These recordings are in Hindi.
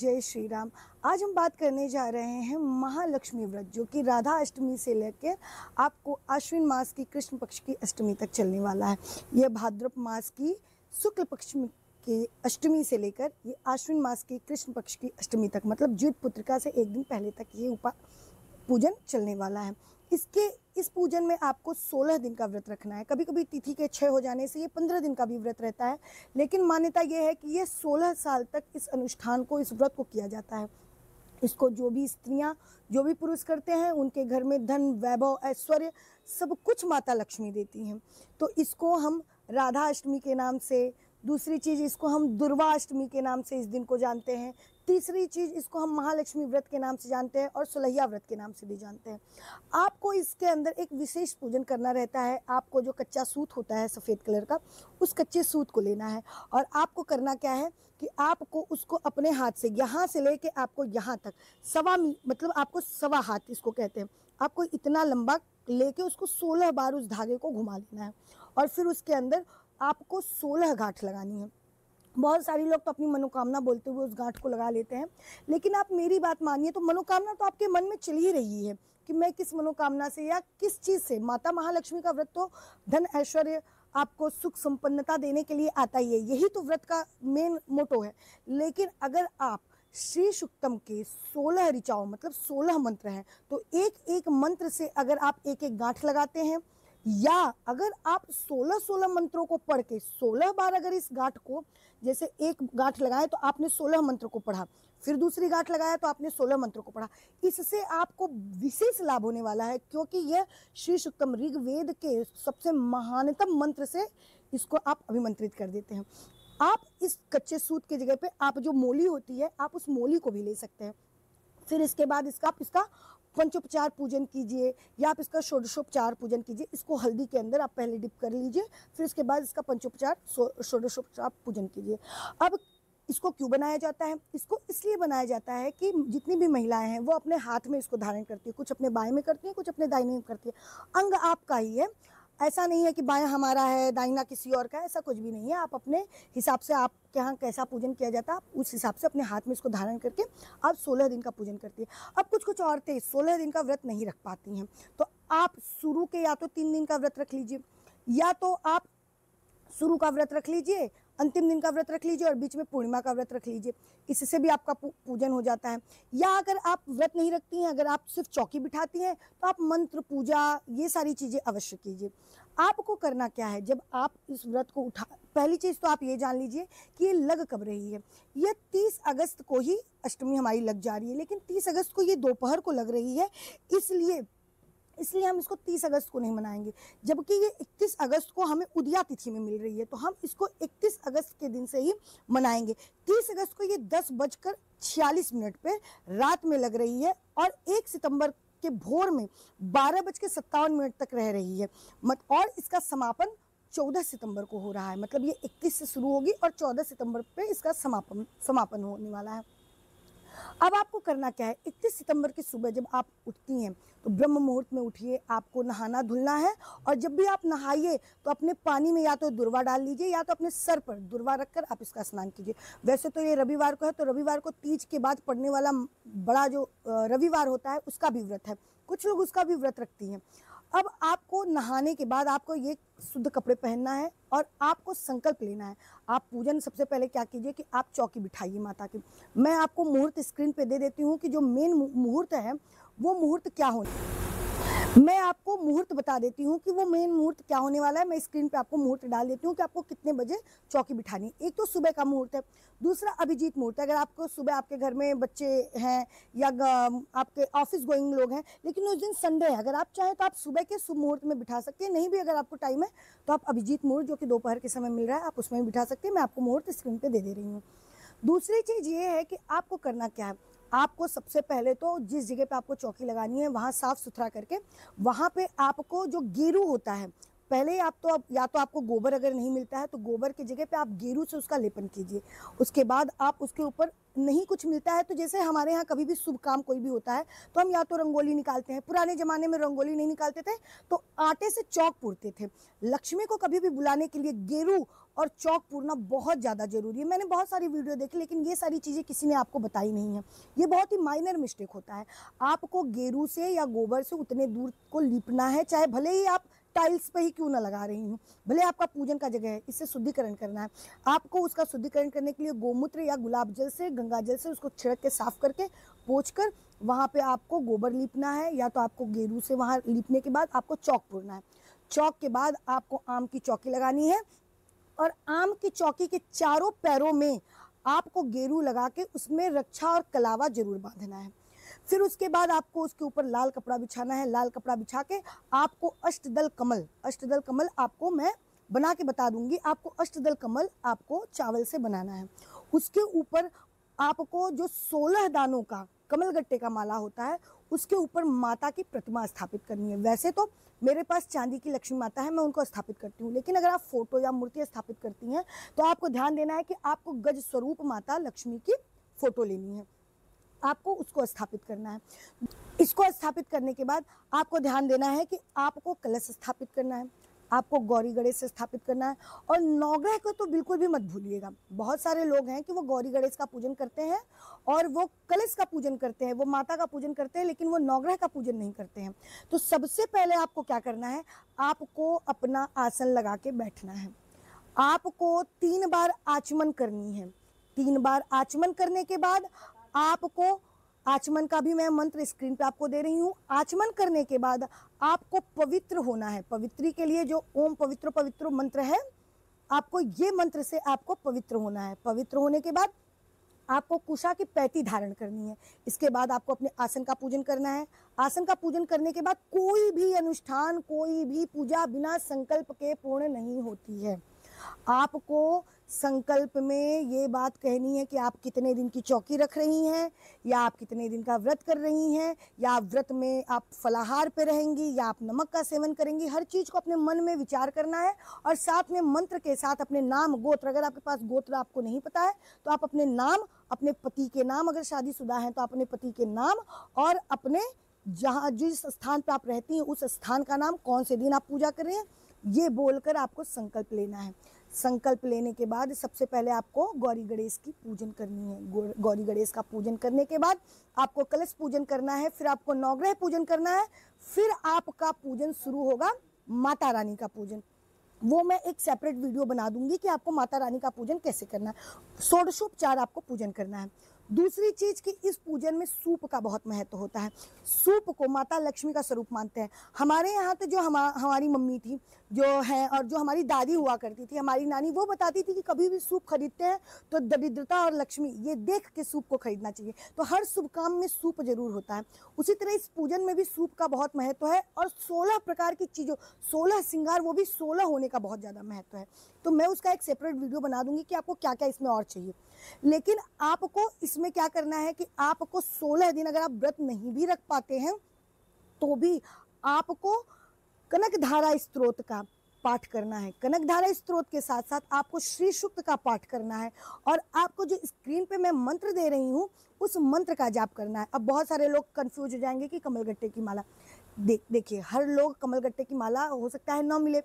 जय श्री राम। आज हम बात करने जा रहे हैं महालक्ष्मी व्रत, जो कि राधा अष्टमी से लेकर आपको आश्विन मास की कृष्ण पक्ष की अष्टमी तक चलने वाला है। यह भाद्रपद मास की शुक्ल पक्ष की अष्टमी से लेकर ये आश्विन मास की कृष्ण पक्ष की अष्टमी तक, मतलब ज्योत पुत्रिका से एक दिन पहले तक ये पूजन चलने वाला है। इस पूजन में आपको 16 दिन का व्रत रखना है। कभी कभी तिथि के 6 हो जाने से ये 15 दिन का भी व्रत रहता है, लेकिन मान्यता ये है कि ये 16 साल तक इस अनुष्ठान को, इस व्रत को किया जाता है। इसको जो भी स्त्रियां, जो भी पुरुष करते हैं, उनके घर में धन, वैभव, ऐश्वर्य सब कुछ माता लक्ष्मी देती हैं। तो इसको हम राधा अष्टमी के नाम से, दूसरी चीज़ इसको हम दुर्वा अष्टमी के नाम से इस दिन को जानते हैं, तीसरी चीज़ इसको हम महालक्ष्मी व्रत के नाम से जानते हैं और सुलहिया व्रत के नाम से भी जानते हैं। आपको इसके अंदर एक विशेष पूजन करना रहता है। आपको जो कच्चा सूत होता है सफ़ेद कलर का, उस कच्चे सूत को लेना है और आपको करना क्या है कि आपको उसको अपने हाथ से, यहाँ से लेके आपको यहाँ तक मतलब आपको सवा हाथ इसको कहते हैं, आपको इतना लंबा लेके उसको 16 बार उस धागे को घुमा लेना है और फिर उसके अंदर आपको 16 गांठ लगानी है। बहुत सारे लोग तो अपनी मनोकामना बोलते हुए उस गांठ को लगा लेते हैं, लेकिन आप मेरी बात मानिए तो मनोकामना तो आपके मन में चल ही रही है कि मैं किस मनोकामना से या किस चीज़ से। माता महालक्ष्मी का व्रत तो धन, ऐश्वर्य, आपको सुख संपन्नता देने के लिए आता ही है, यही तो व्रत का मेन मोटो है। लेकिन अगर आप श्री सुक्तम के 16 ऋचाओं, मतलब 16 मंत्र हैं, तो एक एक मंत्र से अगर आप एक एक गांठ लगाते हैं, या अगर आप 16 मंत्रों को पढ़ के 16 बार अगर इस गांठ को, जैसे एक गांठ लगाए तो आपने 16 मंत्र को पढ़ा, फिर दूसरी गांठ लगाया तो आपने 16 मंत्रों को पढ़ा, इससे आपको विशेष लाभ होने वाला है, क्योंकि यह श्री सुक्तम ऋग्वेद के सबसे महानतम मंत्र से इसको आप अभिमंत्रित कर देते हैं। आप इस कच्चे सूत की जगह पे आप जो मोली होती है, आप उस मोली को भी ले सकते हैं। फिर इसके बाद इसका पंचोपचार पूजन कीजिए या आप इसका षोडशोपचार पूजन कीजिए। इसको हल्दी के अंदर आप पहले डिप कर लीजिए, फिर इसके बाद इसका पंचोपचार षोडशोपचार पूजन कीजिए। अब इसको क्यों बनाया जाता है? इसको इसलिए बनाया जाता है कि जितनी भी महिलाएं हैं वो अपने हाथ में इसको धारण करती है, कुछ अपने बाएं में करती है, कुछ अपने दाहिने में करती है। अंग आपका ही है, ऐसा नहीं है कि बाएं हमारा है, दाहिना किसी और का है, ऐसा कुछ भी नहीं है। आप अपने हिसाब से, आपके यहाँ कैसा पूजन किया जाता है, आप उस हिसाब से अपने हाथ में इसको धारण करके आप 16 दिन का पूजन करती है। अब कुछ औरतें 16 दिन का व्रत नहीं रख पाती हैं, तो आप शुरू के या तो 3 दिन का व्रत रख लीजिए, या तो आप शुरू का व्रत रख लीजिए, अंतिम दिन का व्रत रख लीजिए और बीच में पूर्णिमा का व्रत रख लीजिए। इससे भी आपका पूजन हो जाता है। या अगर आप व्रत नहीं रखती हैं, अगर आप सिर्फ चौकी बिठाती हैं, तो आप मंत्र, पूजा, ये सारी चीज़ें अवश्य कीजिए। आपको करना क्या है, जब आप इस व्रत को पहली चीज़ तो आप ये जान लीजिए कि ये लग कब रही है। ये 30 अगस्त को ही अष्टमी हमारी लग जा रही है, लेकिन 30 अगस्त को ये दोपहर को लग रही है, इसलिए हम इसको 30 अगस्त को नहीं मनाएंगे, जबकि ये 31 अगस्त को हमें उदया तिथि में मिल रही है, तो हम इसको 31 अगस्त के दिन से ही मनाएंगे। 30 अगस्त को ये 10:46 पे रात में लग रही है और 1 सितंबर के भोर में 12:57 तक रह रही है। और इसका समापन 14 सितंबर को हो रहा है, मतलब ये 31 से शुरू होगी और 14 सितंबर पे इसका समापन होने वाला है। अब आपको करना क्या है, 31 सितंबर की सुबह जब आप उठती हैं तो ब्रह्म मुहूर्त में उठिए, आपको नहाना धुलना है और जब भी आप नहाइए तो अपने पानी में या तो दुर्वा डाल लीजिए या तो अपने सर पर दुर्वा रखकर आप इसका स्नान कीजिए। वैसे तो ये रविवार को है, तो रविवार को तीज के बाद पड़ने वाला बड़ा जो रविवार होता है उसका भी व्रत है, कुछ लोग उसका भी व्रत रखती हैं। अब आपको नहाने के बाद आपको ये शुद्ध कपड़े पहनना है और आपको संकल्प लेना है। आप पूजन सबसे पहले क्या कीजिए कि आप चौकी बिठाइए माता की। मैं आपको मुहूर्त स्क्रीन पे दे देती हूँ कि जो मेन मुहूर्त है वो मुहूर्त क्या होने, मैं आपको मुहूर्त बता देती हूँ कि वो मेन मुहूर्त क्या होने वाला है। मैं स्क्रीन पे आपको मुहूर्त डाल देती हूँ कि आपको कितने बजे चौकी बिठानी है। एक तो सुबह का मुहूर्त है, दूसरा अभिजीत मुहूर्त है। अगर आपको सुबह, आपके घर में बच्चे हैं या आपके ऑफिस गोइंग लोग हैं, लेकिन उस दिन संडे है, अगर आप चाहें तो आप सुबह के शुभ मुहूर्त में बिठा सकते हैं। नहीं भी अगर आपको टाइम है तो आप अभिजीत मुहूर्त, जो कि दोपहर के समय मिल रहा है, आप उसमें भी बिठा सकते हैं। मैं आपको मुहूर्त स्क्रीन पर दे रही हूँ। दूसरी चीज़ ये है कि आपको करना क्या है, आपको सबसे पहले तो जिस जगह पे आपको चौकी लगानी है वहाँ साफ़ सुथरा करके, वहाँ पे आपको जो गेरू होता है पहले आप तो अब या तो आपको गोबर अगर नहीं मिलता है तो गोबर की जगह पे आप गेरू से उसका लेपन कीजिए। उसके बाद आप उसके ऊपर नहीं कुछ मिलता है तो जैसे हमारे यहाँ कभी भी शुभ काम कोई भी होता है तो हम या तो रंगोली निकालते हैं। पुराने ज़माने में रंगोली नहीं निकालते थे तो आटे से चौक पूरते थे। लक्ष्मी को कभी भी बुलाने के लिए गेरू और चौक पूरना बहुत ज़्यादा जरूरी है। मैंने बहुत सारी वीडियो देखी लेकिन ये सारी चीज़ें किसी ने आपको बताई नहीं है। ये बहुत ही माइनर मिस्टेक होता है। आपको गेरू से या गोबर से उतने दूर को लीपना है, चाहे भले ही आप टाइल्स पे ही क्यों ना लगा रही हूँ, भले आपका पूजन का जगह है, इससे शुद्धिकरण करना है। आपको उसका शुद्धिकरण करने के लिए गोमूत्र या गुलाब जल से, गंगा जल से उसको छिड़क के साफ करके पोंछ कर वहाँ पे आपको गोबर लीपना है या तो आपको गेरू से वहाँ लीपने के बाद आपको चौक पूरना है। चौक के बाद आपको आम की चौकी लगानी है और आम की चौकी के चारों पैरों में आपको गेरू लगा के उसमें रक्षा और कलावा जरूर बांधना है। फिर उसके बाद आपको उसके ऊपर लाल कपड़ा बिछाना है। लाल कपड़ा बिछा के आपको अष्टदल कमल आपको मैं बना के बता दूंगी। आपको अष्टदल कमल आपको चावल से बनाना है। उसके ऊपर आपको जो 16 दानों का कमलगट्टे का माला होता है उसके ऊपर माता की प्रतिमा स्थापित करनी है। वैसे तो मेरे पास चांदी की लक्ष्मी माता है, मैं उनको स्थापित करती हूँ, लेकिन अगर आप फोटो या मूर्ति स्थापित करती हैं तो आपको ध्यान देना है कि आपको गज स्वरूप माता लक्ष्मी की फोटो लेनी है, आपको उसको स्थापित करना है। इसको स्थापित करने के बाद आपको ध्यान देना है कि आपको कलश स्थापित करना है, आपको गौरी गणेश से स्थापित करना है। और नवग्रह को तो बिल्कुल भी मत भूलिएगा। बहुत सारे लोग हैं कि वो गौरी गणेश का पूजन करते हैं और वो कलश का पूजन करते हैं, वो माता का पूजन करते हैं, लेकिन वो नवग्रह का पूजन नहीं करते हैं। तो सबसे पहले आपको क्या करना है, आपको अपना आसन लगा के बैठना है। आपको 3 बार आचमन करनी है। 3 बार आचमन करने के बाद आपको, आचमन का भी मैं मंत्र स्क्रीन पे आपको दे रही हूँ। आचमन करने के बाद आपको पवित्र होना है। पवित्री के लिए जो ओम पवित्र पवित्र मंत्र है, आपको ये मंत्र से आपको पवित्र होना है। पवित्र होने के बाद आपको कुशा की पैती धारण करनी है। इसके बाद आपको अपने आसन का पूजन करना है। आसन का पूजन करने के बाद कोई भी अनुष्ठान, कोई भी पूजा बिना संकल्प के पूर्ण नहीं होती है। आपको संकल्प में ये बात कहनी है कि आप कितने दिन की चौकी रख रही हैं, या आप कितने दिन का व्रत कर रही हैं, या व्रत में आप फलाहार पे रहेंगी, या आप नमक का सेवन करेंगी। हर चीज़ को अपने मन में विचार करना है और साथ में मंत्र के साथ अपने नाम गोत्र, अगर आपके पास गोत्र आपको नहीं पता है तो आप अपने नाम, अपने पति के नाम, अगर शादीशुदा हैं तो अपने पति के नाम, और अपने जहाँ जिस स्थान पर आप रहती हैं उस स्थान का नाम, कौन से दिन आप पूजा कर रहे हैं, ये बोलकर आपको संकल्प लेना है। संकल्प लेने के बाद सबसे पहले आपको गौरी गणेश की पूजन करनी है। गौरी गणेश का पूजन करने के बाद आपको कलश पूजन करना है, फिर आपको नवग्रह पूजन करना है, फिर आपका पूजन शुरू होगा माता रानी का पूजन। वो मैं एक सेपरेट वीडियो बना दूंगी कि आपको माता रानी का पूजन कैसे करना है। षोडशोपचार आपको पूजन करना है। दूसरी चीज कि इस पूजन में सूप का बहुत महत्व होता है। सूप को माता लक्ष्मी का स्वरूप मानते हैं। हमारे यहाँ तो जो हमारी मम्मी थी जो है, और जो हमारी दादी हुआ करती थी, हमारी नानी, वो बताती थी कि कभी भी सूप खरीदते हैं तो दरिद्रता और लक्ष्मी ये देख के सूप को खरीदना चाहिए। तो हर शुभ काम में सूप जरूर होता है। उसी तरह इस पूजन में भी सूप का बहुत महत्व है और 16 प्रकार की चीज़ों, 16 श्रृंगार, वो भी 16 होने का बहुत ज़्यादा महत्व है। तो मैं उसका एक सेपरेट वीडियो बना दूंगी कि आपको क्या क्या इसमें और चाहिए। लेकिन आपको इसमें क्या करना है कि आपको 16 दिन अगर आप व्रत नहीं भी रख पाते हैं तो भी आपको कनकधारा स्तोत्र का पाठ करना है। कनकधारा स्तोत्र के साथ साथ आपको श्री सूक्त का पाठ करना है और आपको जो स्क्रीन पे मैं मंत्र दे रही हूँ उस मंत्र का जाप करना है। अब बहुत सारे लोग कंफ्यूज हो जाएंगे कि कमलगट्टे की माला, देखिए हर लोग कमलगट्टे की माला हो सकता है न मिले,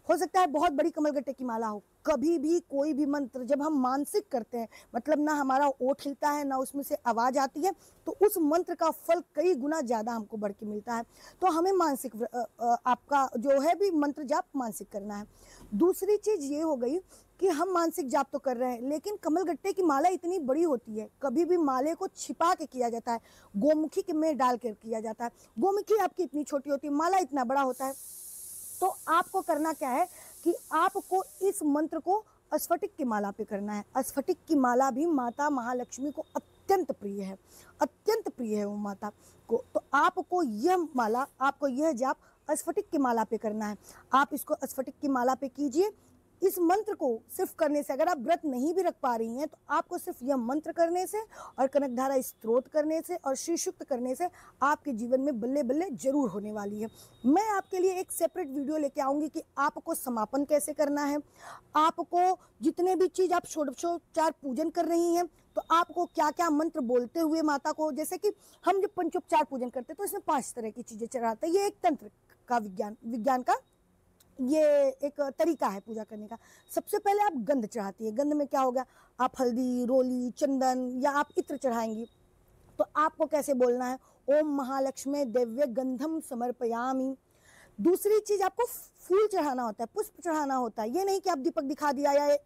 हो सकता है बहुत बड़ी कमलगट्टे की माला हो। कभी भी कोई भी मंत्र जब हम मानसिक करते हैं, मतलब ना हमारा ओठ हिलता है ना उसमें से आवाज़ आती है, तो उस मंत्र का फल कई गुना ज़्यादा हमको बढ़ के मिलता है। तो हमें मानसिक आपका जो है भी मंत्र जाप मानसिक करना है। दूसरी चीज़ ये हो गई कि हम मानसिक जाप तो कर रहे हैं, लेकिन कमलगट्टे की माला इतनी बड़ी होती है, कभी भी माले को छिपा के किया जाता है, गोमुखी में डाल कर किया जाता है। गोमुखी आपकी इतनी छोटी होती है, माला इतना बड़ा होता है। तो आपको करना क्या है कि आपको इस मंत्र को स्फटिक की माला पे करना है। स्फटिक की माला भी माता महालक्ष्मी को अत्यंत प्रिय है, अत्यंत प्रिय है वो माता को। तो आपको यह माला, आपको यह जाप स्फटिक की माला पे करना है। आप इसको स्फटिक की माला पे कीजिए। इस मंत्र को सिर्फ करने से, अगर आप व्रत नहीं भी रख पा रही हैं तो आपको सिर्फ यह मंत्र करने से और कनकधारा स्तोत्र करने से और श्री सूक्त करने से आपके जीवन में बल्ले बल्ले जरूर होने वाली है। मैं आपके लिए एक सेपरेट वीडियो लेके आऊंगी कि आपको समापन कैसे करना है, आपको जितने भी चीज आप षोडशोपचार पूजन कर रही हैं तो आपको क्या क्या मंत्र बोलते हुए माता को, जैसे कि हम जब पंचोपचार पूजन करते हैं तो इसमें 5 तरह की चीजें चढ़ाते हैं। ये एक तंत्र का विज्ञान का ये एक तरीका है पूजा करने का। सबसे पहले आप गंध चढ़ाती है। गंध में क्या होगा, आप हल्दी, रोली, चंदन या आप इत्र चढ़ाएंगी। तो आपको कैसे बोलना है, ओम महालक्ष्मी दिव्य गंधम समर्पयामि। दूसरी चीज आपको फूल चढ़ाना होता है, पुष्प चढ़ाना होता है। ये नहीं कि आप दीपक दिखा दिया, या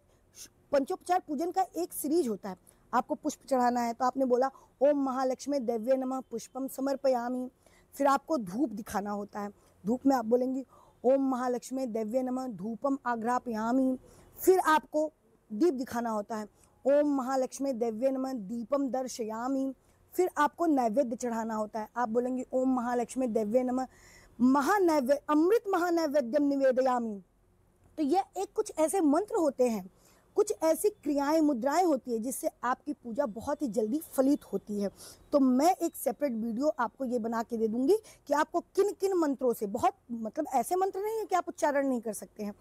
पंचोपचार पूजन का एक सीरीज होता है, आपको पुष्प चढ़ाना है तो आपने बोला ओम महालक्ष्मी दिव्य नमः पुष्पम समर्पयामि। फिर आपको धूप दिखाना होता है, धूप में आप बोलेंगी ओम महालक्ष्मी दिव्य नमः धूपम आघ्रापयामि। फिर आपको दीप दिखाना होता है, ओम महालक्ष्मी दिव्य नमः दीपम दर्शयामि। फिर आपको नैवेद्य चढ़ाना होता है, आप बोलेंगे ओम महालक्ष्मी दिव्य नमः महानैवेद्य अमृत महानैवेद्यम निवेदयामि। तो यह एक कुछ ऐसे मंत्र होते हैं, कुछ ऐसी क्रियाएं, मुद्राएं होती है जिससे आपकी पूजा बहुत ही जल्दी फलित होती है। तो मैं एक सेपरेट वीडियो आपको ये बना के दे दूंगी कि आपको किन किन मंत्रों से, बहुत मतलब ऐसे मंत्र नहीं है कि आप उच्चारण नहीं कर सकते हैं,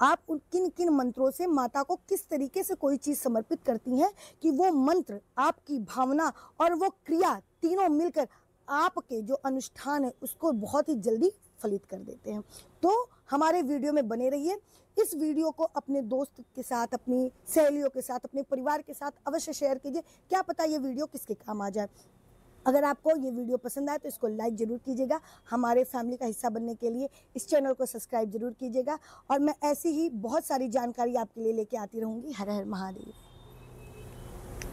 आप उन किन किन मंत्रों से माता को किस तरीके से कोई चीज समर्पित करती हैं कि वो मंत्र, आपकी भावना और वो क्रिया तीनों मिलकर आपके जो अनुष्ठान है उसको बहुत ही जल्दी फलित कर देते हैं। तो हमारे वीडियो में बने रहिए। इस वीडियो को अपने दोस्त के साथ, अपनी सहेलियों के साथ, अपने परिवार के साथ अवश्य शेयर कीजिए, क्या पता ये वीडियो किसके काम आ जाए। अगर आपको ये वीडियो पसंद आए तो इसको लाइक जरूर कीजिएगा। हमारे फैमिली का हिस्सा बनने के लिए इस चैनल को सब्सक्राइब जरूर कीजिएगा। और मैं ऐसी ही बहुत सारी जानकारी आपके लिए लेके आती रहूँगी। हर हर महादेव।